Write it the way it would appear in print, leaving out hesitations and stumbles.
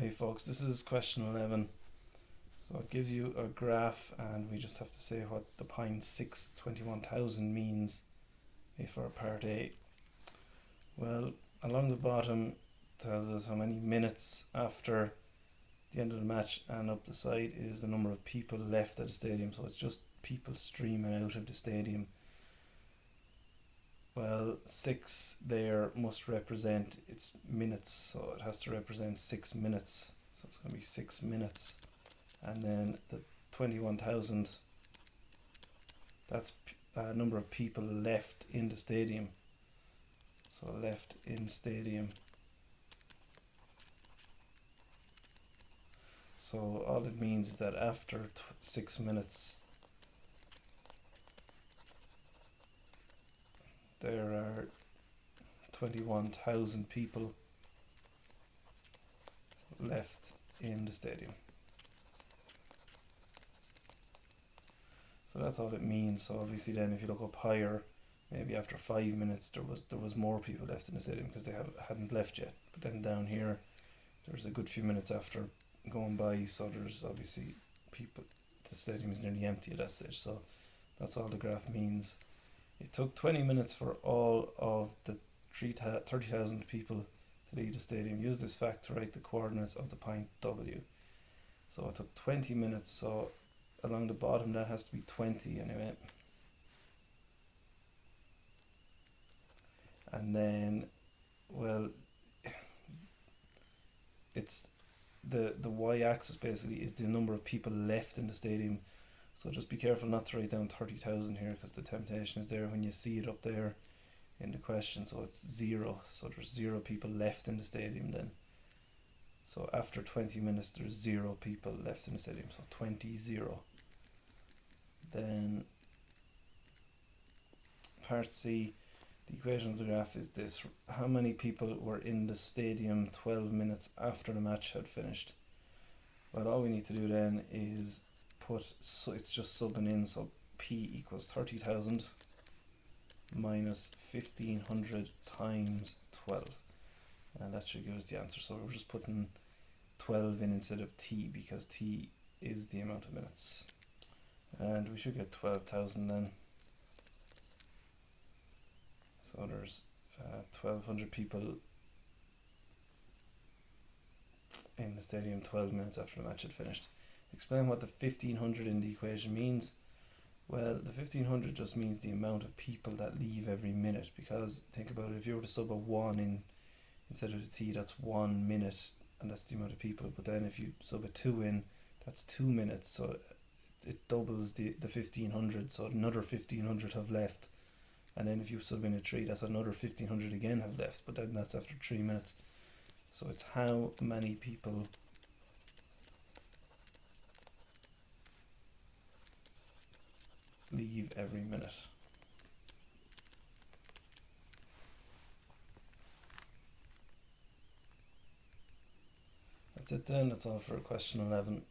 Hey folks, this is question 11. So it gives you a graph and we just have to say what the 0.621,000 means for part A. Well, along the bottom tells us how many minutes after the end of the match, and up the side is the number of people left at the stadium. So it's just people streaming out of the stadium. Well, 6 there must represent its minutes, so it has to represent 6 minutes. So it's going to be 6 minutes. And then the 21,000, that's a number of people left in the stadium. So left in stadium. So all it means is that after 6 minutes, there are 21,000 people left in the stadium. So that's all it means. So obviously then if you look up higher, maybe after 5 minutes there was more people left in the stadium because they hadn't left yet. But then down here there's a good few minutes after going by, so there's obviously people, the stadium is nearly empty at that stage. So that's all the graph means. It took 20 minutes for all of the 30,000 people to leave the stadium. Use this fact to write the coordinates of the point W. So it took 20 minutes, so along the bottom that has to be 20 anyway. And then, well, it's the y-axis basically is the number of people left in the stadium. So just be careful not to write down 30,000 here, because the temptation is there when you see it up there in the question. So it's 0, so there's 0 people left in the stadium then. So after 20 minutes there's 0 people left in the stadium, so 20, 0. Then part C, the equation of the graph is this: how many people were in the stadium 12 minutes after the match had finished? Well, all we need to do then is so it's just subbing in, so P equals 30,000 minus 1,500 times 12, and that should give us the answer. So we're just putting 12 in instead of T, because T is the amount of minutes, and we should get 12,000 then. So there's 1,200 people in the stadium 12 minutes after the match had finished. Explain what the 1,500 in the equation means. Well, the 1,500 just means the amount of people that leave every minute, because think about it, if you were to sub a 1 in instead of the T, that's 1 minute, and that's the amount of people. But then if you sub a 2 in, that's 2 minutes, so it doubles the 1,500, so another 1,500 have left. And then if you sub in a 3, that's another 1,500 again have left, but then that's after 3 minutes. So it's how many people leave every minute. That's it then, that's all for question 11.